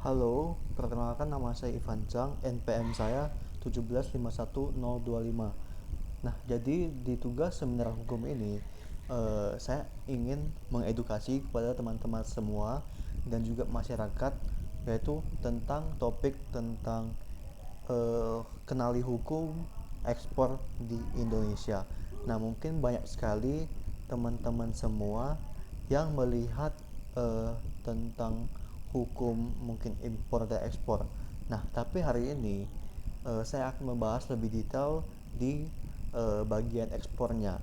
Halo, perkenalkan nama saya Ivan Chang, NPM saya 1751025. Nah, jadi di tugas seminar hukum ini, saya ingin mengedukasi kepada teman-teman semua dan juga masyarakat, yaitu tentang topik tentang kenali hukum ekspor di Indonesia. Nah, mungkin banyak sekali teman-teman semua yang melihat eh, tentang hukum mungkin impor dan ekspor. Nah, tapi hari ini saya akan membahas lebih detail di bagian ekspornya.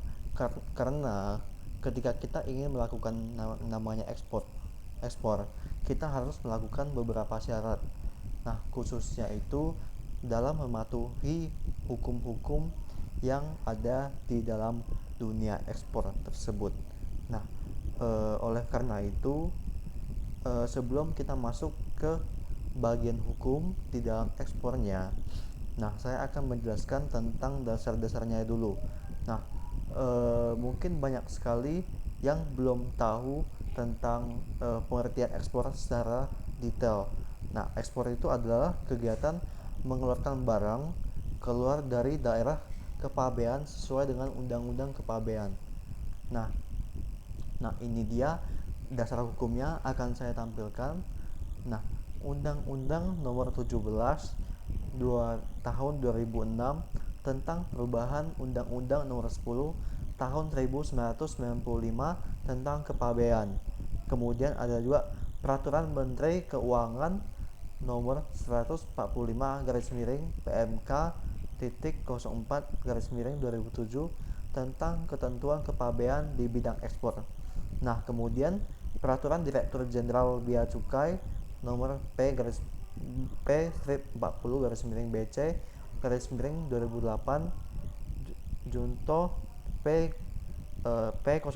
Karena ketika kita ingin melakukan namanya ekspor, kita harus melakukan beberapa syarat. Nah, khususnya itu dalam mematuhi hukum-hukum yang ada di dalam dunia ekspor tersebut. Nah, oleh karena itu, sebelum kita masuk ke bagian hukum di dalam ekspornya, nah saya akan menjelaskan tentang dasar-dasarnya dulu. Nah, mungkin banyak sekali yang belum tahu tentang pengertian ekspor secara detail. Nah, ekspor itu adalah kegiatan mengeluarkan barang keluar dari daerah kepabean sesuai dengan undang-undang kepabean. Nah, ini dia dasar hukumnya akan saya tampilkan. Nah, Undang-Undang Nomor 17 tahun 2006 tentang perubahan Undang-Undang Nomor 10 tahun 1995 tentang kepabean. Kemudian ada juga Peraturan Menteri Keuangan Nomor 145 garis miring PMK titik 04 garis miring 2007 tentang ketentuan kepabean di bidang ekspor. Nah, kemudian Peraturan Direktur Jenderal Bea Cukai Nomor P 40 garis miring BC garis miring 2008 Junto P P06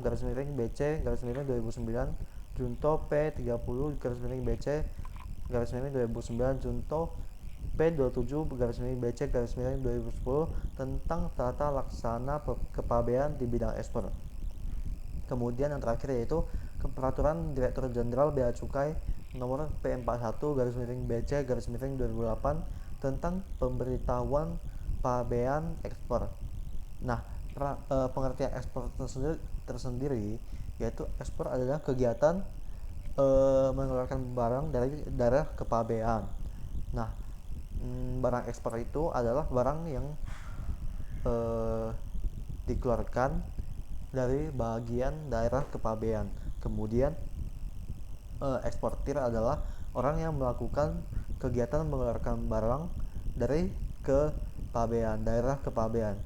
garis miring BC garis miring 2009 Junto P30 garis miring BC garis miring 2009 Junto P27 garis miring BC garis miring 2010 tentang tata laksana kepabean di bidang ekspor. Kemudian yang terakhir yaitu Peraturan Direktur Jenderal Bea Cukai Nomor P41 garis miring BC garis miring 2008 tentang pemberitahuan pabean ekspor. Nah, pengertian ekspor tersendiri yaitu ekspor adalah kegiatan mengeluarkan barang dari daerah kepabean. Nah, barang ekspor itu adalah barang yang eh, dikeluarkan dari bagian daerah kepabean. Kemudian eksportir adalah orang yang melakukan kegiatan mengeluarkan barang dari kepabean, daerah kepabean.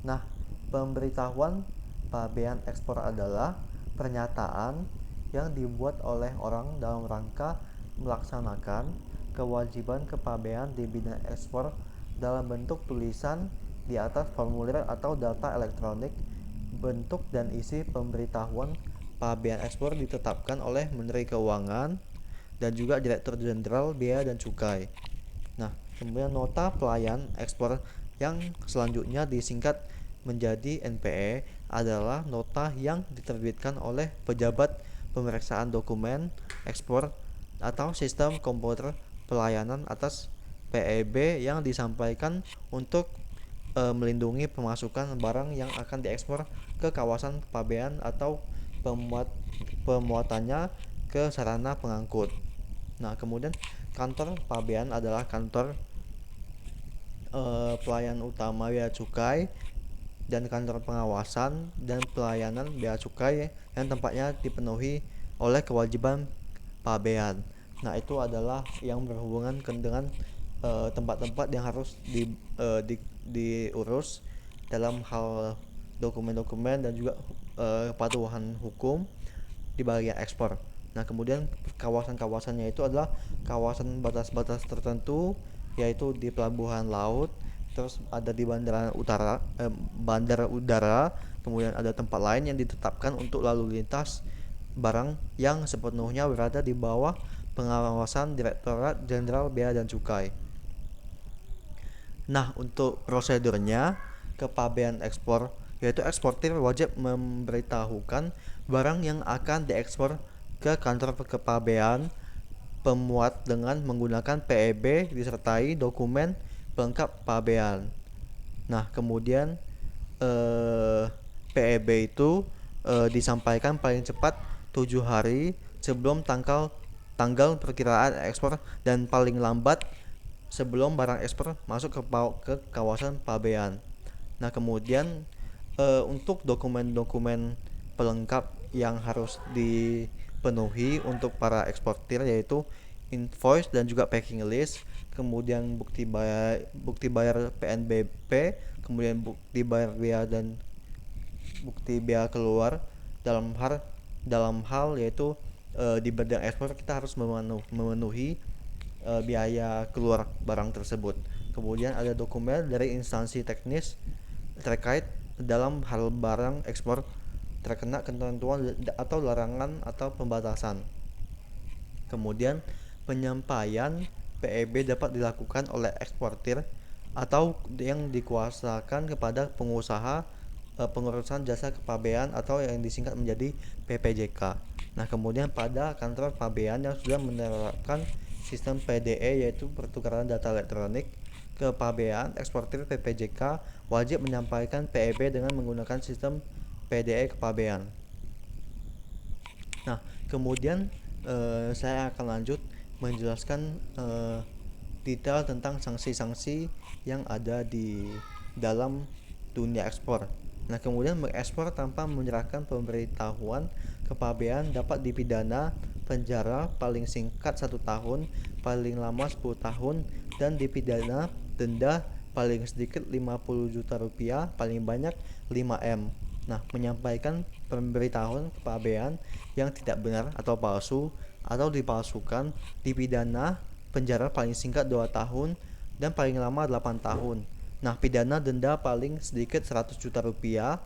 Nah, pemberitahuan pabean ekspor adalah pernyataan yang dibuat oleh orang dalam rangka melaksanakan kewajiban kepabean di bidang ekspor dalam bentuk tulisan di atas formulir atau data elektronik. Bentuk dan isi pemberitahuan pabean ekspor ditetapkan oleh Menteri Keuangan dan juga Direktur Jenderal Bea dan Cukai. Nah, kemudian nota pelayan ekspor yang selanjutnya disingkat menjadi NPE adalah nota yang diterbitkan oleh pejabat pemeriksaan dokumen ekspor atau sistem komputer pelayanan atas PEB yang disampaikan untuk melindungi pemasukan barang yang akan diekspor ke kawasan kepabean atau pemuatannya ke sarana pengangkut. Nah, kemudian kantor pabean adalah kantor pelayan utama bea cukai dan kantor pengawasan dan pelayanan bea cukai yang tempatnya dipenuhi oleh kewajiban pabean. Nah, itu adalah yang berhubungan dengan tempat-tempat yang harus diurus dalam hal dokumen-dokumen dan juga kepatuhan hukum di bagian ekspor. Nah, kemudian kawasan-kawasannya itu adalah kawasan batas-batas tertentu, yaitu di pelabuhan laut, terus ada di bandara udara, kemudian ada tempat lain yang ditetapkan untuk lalu lintas barang yang sepenuhnya berada di bawah pengawasan Direktorat Jenderal Bea dan Cukai. Nah, untuk prosedurnya kepabean ekspor yaitu eksportir wajib memberitahukan barang yang akan diekspor ke kantor kepabean pemuat dengan menggunakan PEB disertai dokumen pelengkap pabean. Nah, kemudian PEB itu disampaikan paling cepat 7 hari sebelum tanggal perkiraan ekspor dan paling lambat sebelum barang ekspor masuk ke kawasan pabean. Nah, kemudian untuk dokumen-dokumen pelengkap yang harus dipenuhi untuk para eksportir yaitu invoice dan juga packing list, kemudian bukti bayar PNBP, kemudian bukti bayar bea dan bukti bea keluar dalam hal yaitu di bidang ekspor kita harus memenuhi biaya keluar barang tersebut. Kemudian ada dokumen dari instansi teknis terkait dalam hal barang ekspor terkena ketentuan atau larangan atau pembatasan. Kemudian penyampaian PEB dapat dilakukan oleh eksportir atau yang dikuasakan kepada pengusaha pengurusan jasa kepabean atau yang disingkat menjadi PPJK. Nah, kemudian pada kantor pabean yang sudah menerapkan sistem PDE yaitu pertukaran data elektronik ke pabean, eksportir PPJK wajib menyampaikan PEB dengan menggunakan sistem PDE kepabean. Nah, kemudian saya akan lanjut menjelaskan detail tentang sanksi-sanksi yang ada di dalam dunia ekspor. Nah, kemudian mengekspor tanpa menyerahkan pemberitahuan kepabean dapat dipidana penjara paling singkat 1 tahun, paling lama 10 tahun, dan dipidana denda paling sedikit 50 juta rupiah, paling banyak 5M. Nah, menyampaikan pemberitahuan kepabean yang tidak benar atau palsu atau dipalsukan dipidana penjara paling singkat 2 tahun dan paling lama 8 tahun. Nah, pidana denda paling sedikit 100 juta rupiah,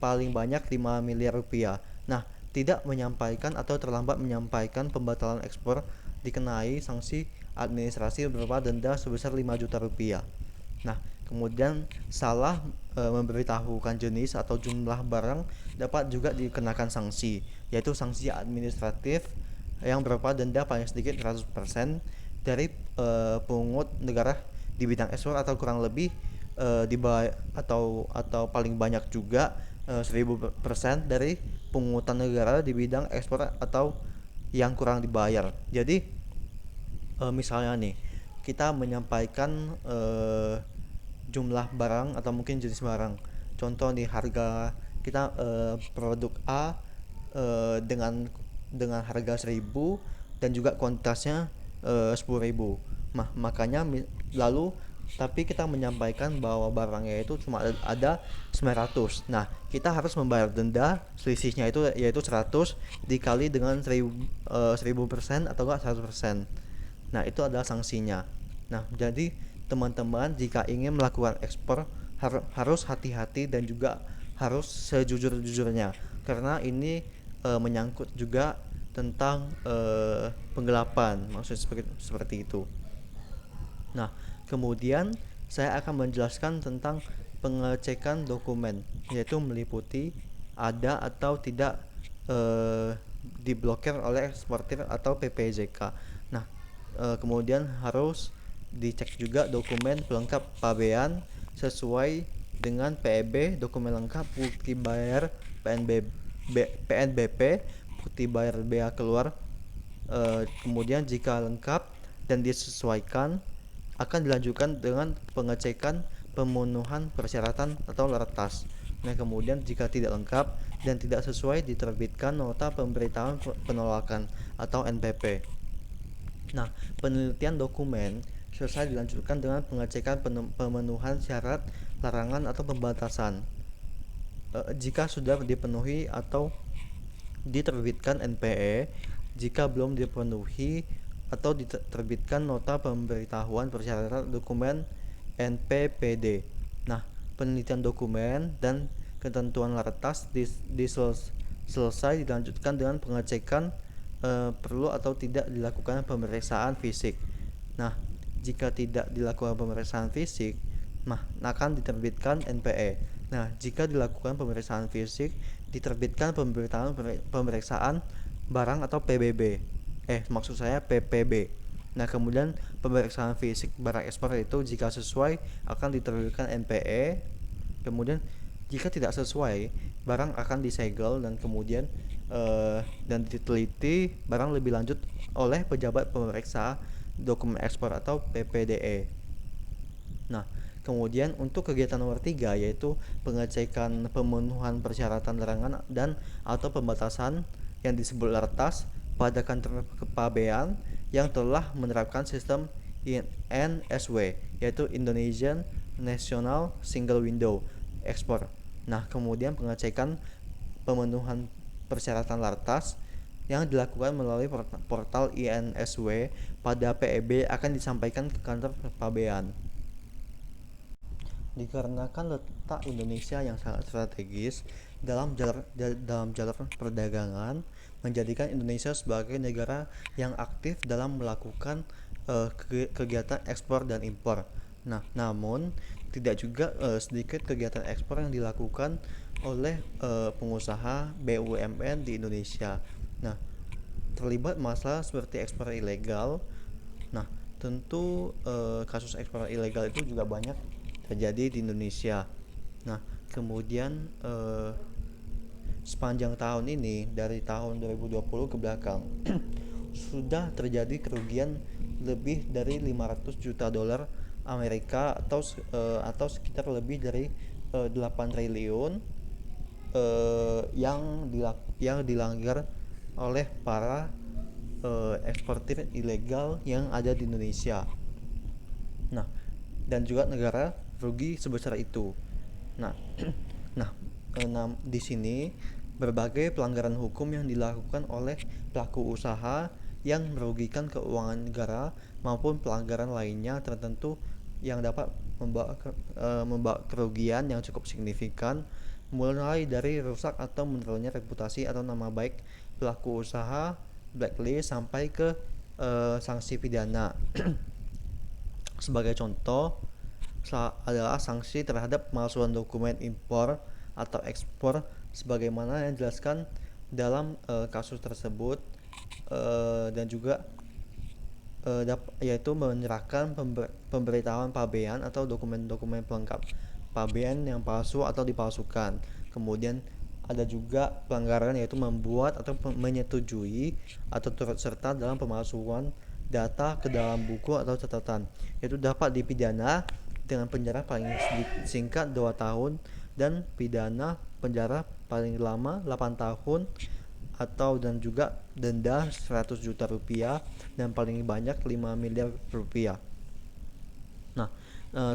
paling banyak 5 miliar rupiah. Nah, tidak menyampaikan atau terlambat menyampaikan pembatalan ekspor dikenai sanksi administrasi berupa denda sebesar 5 juta rupiah. Nah, kemudian salah memberitahukan jenis atau jumlah barang dapat juga dikenakan sanksi, yaitu sanksi administratif yang berupa denda paling sedikit 100% dari pungut negara di bidang ekspor atau kurang lebih atau paling banyak juga 1000% dari pungutan negara di bidang ekspor atau yang kurang dibayar. Jadi misalnya nih kita menyampaikan jumlah barang atau mungkin jenis barang. Contoh nih harga kita produk A dengan harga 1000 dan juga kuantitasnya 10.000. Makanya lalu tapi kita menyampaikan bahwa barangnya itu cuma ada 900. Nah, kita harus membayar denda selisihnya itu yaitu 100 dikali dengan 1000% atau enggak 100%. Nah, itu adalah sanksinya. Nah, jadi teman-teman jika ingin melakukan ekspor harus hati-hati dan juga harus sejujur-jujurnya karena ini menyangkut juga tentang penggelapan, maksudnya seperti itu. Nah, kemudian saya akan menjelaskan tentang pengecekan dokumen, yaitu meliputi ada atau tidak diblokir oleh eksportir atau PPJK. Nah, kemudian harus dicek juga dokumen pelengkap pabean sesuai dengan PEB, dokumen lengkap, bukti bayar PNBP, bukti bayar bea keluar. Kemudian jika lengkap dan disesuaikan akan dilanjutkan dengan pengecekan pemenuhan persyaratan atau retas. Nah, kemudian jika tidak lengkap dan tidak sesuai diterbitkan nota pemberitahuan penolakan atau NPP. Nah, penelitian dokumen selesai dilanjutkan dengan pengecekan pemenuhan syarat, larangan atau pembatasan. Jika sudah dipenuhi atau diterbitkan NPE, jika belum dipenuhi atau diterbitkan nota pemberitahuan persyaratan dokumen NPPD. Nah, penelitian dokumen dan ketentuan retas selesai dilanjutkan dengan pengecekan perlu atau tidak dilakukan pemeriksaan fisik. Nah, jika tidak dilakukan pemeriksaan fisik, akan diterbitkan NPE. Nah, jika dilakukan pemeriksaan fisik, diterbitkan pemberitahuan pemeriksaan barang atau PBB. maksud saya PPB. Nah, kemudian pemeriksaan fisik barang ekspor itu jika sesuai akan diterbitkan NPE. Kemudian jika tidak sesuai, barang akan disegel dan kemudian dan diteliti barang lebih lanjut oleh pejabat pemeriksa dokumen ekspor atau PPDE. Nah, kemudian untuk kegiatan nomor 3 yaitu pengecekan pemenuhan persyaratan larangan dan atau pembatasan yang disebut LARTAS pada kantor kepabean yang telah menerapkan sistem NSW yaitu Indonesian National Single Window Export. Nah, kemudian pengecekan pemenuhan persyaratan LARTAS yang dilakukan melalui portal INSW pada PEB akan disampaikan ke kantor kepabean. Dikarenakan letak Indonesia yang sangat strategis dalam jalur perdagangan menjadikan Indonesia sebagai negara yang aktif dalam melakukan kegiatan ekspor dan impor. Nah, namun tidak juga sedikit kegiatan ekspor yang dilakukan oleh pengusaha BUMN di Indonesia. Nah, terlibat masalah seperti ekspor ilegal. Nah, tentu kasus ekspor ilegal itu juga banyak terjadi di Indonesia. Nah, kemudian sepanjang tahun ini dari tahun 2020 ke belakang sudah terjadi kerugian lebih dari 500 juta dolar Amerika atau sekitar lebih dari 8 triliun yang dilanggar oleh para eksportir ilegal yang ada di Indonesia. Nah, dan juga negara rugi sebesar itu. Nah, nah, di sini berbagai pelanggaran hukum yang dilakukan oleh pelaku usaha yang merugikan keuangan negara maupun pelanggaran lainnya tertentu yang dapat membawa kerugian yang cukup signifikan, mulai dari rusak atau menurunnya reputasi atau nama baik pelaku usaha, blacklist sampai ke sanksi pidana. Sebagai contoh adalah sanksi terhadap pemalsuan dokumen impor atau ekspor sebagaimana yang dijelaskan dalam kasus tersebut, dan juga yaitu menyerahkan pemberitahuan pabean atau dokumen-dokumen pelengkap pabean yang palsu atau dipalsukan. Kemudian ada juga pelanggaran yaitu membuat atau menyetujui atau turut serta dalam pemalsuan data ke dalam buku atau catatan, yaitu dapat dipidana dengan penjara paling singkat 2 tahun dan pidana penjara paling lama 8 tahun atau dan juga denda 100 juta rupiah dan paling banyak 5 miliar rupiah. Nah,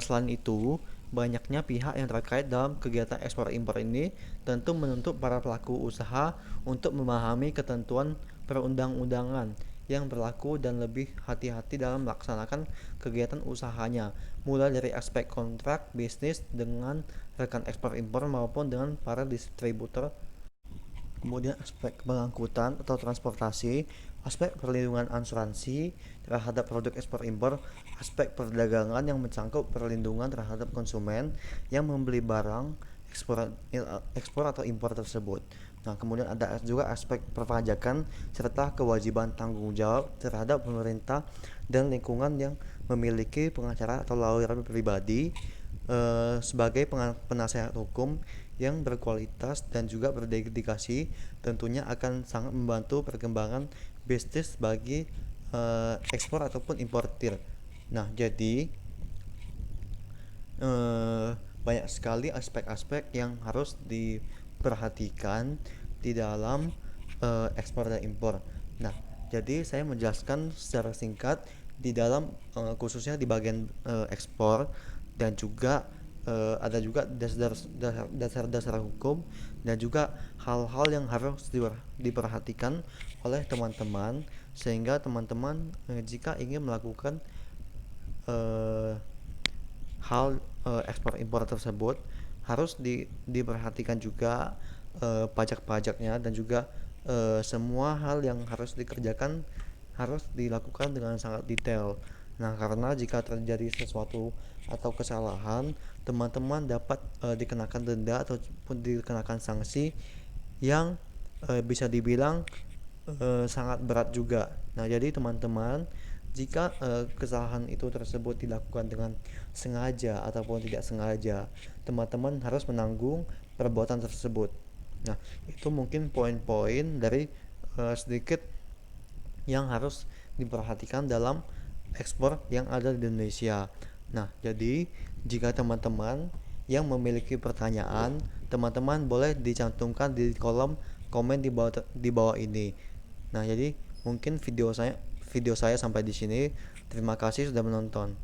selain itu, banyaknya pihak yang terkait dalam kegiatan ekspor impor ini tentu menuntut para pelaku usaha untuk memahami ketentuan perundang-undangan yang berlaku dan lebih hati-hati dalam melaksanakan kegiatan usahanya, mulai dari aspek kontrak bisnis dengan rekan ekspor impor maupun dengan para distributor. Kemudian aspek pengangkutan atau transportasi, aspek perlindungan asuransi terhadap produk ekspor impor, aspek perdagangan yang mencangkup perlindungan terhadap konsumen yang membeli barang ekspor atau impor tersebut. Nah, kemudian ada juga aspek perpajakan serta kewajiban tanggung jawab terhadap pemerintah dan lingkungan yang memiliki pengacara atau lawyer pribadi sebagai penasehat hukum yang berkualitas dan juga berdedikasi tentunya akan sangat membantu perkembangan bisnis bagi ekspor ataupun importir. Nah, jadi eh, banyak sekali aspek-aspek yang harus diperhatikan di dalam ekspor dan impor. Nah, jadi saya menjelaskan secara singkat di dalam khususnya di bagian ekspor dan juga ada juga dasar-dasar hukum dan juga hal-hal yang harus diperhatikan oleh teman-teman sehingga teman-teman jika ingin melakukan eh, hal ekspor impor tersebut harus diperhatikan juga pajak-pajaknya dan juga semua hal yang harus dikerjakan harus dilakukan dengan sangat detail. Nah, karena jika terjadi sesuatu atau kesalahan, teman-teman dapat dikenakan denda ataupun dikenakan sanksi yang bisa dibilang sangat berat juga. Nah, jadi teman-teman, jika kesalahan itu tersebut dilakukan dengan sengaja ataupun tidak sengaja, teman-teman harus menanggung perbuatan tersebut. Nah, itu mungkin poin-poin dari sedikit yang harus diperhatikan dalam ekspor yang ada di Indonesia. Nah, jadi jika teman-teman yang memiliki pertanyaan, teman-teman boleh dicantumkan di kolom komen di bawah ini. Nah, jadi mungkin video saya sampai di sini. Terima kasih sudah menonton.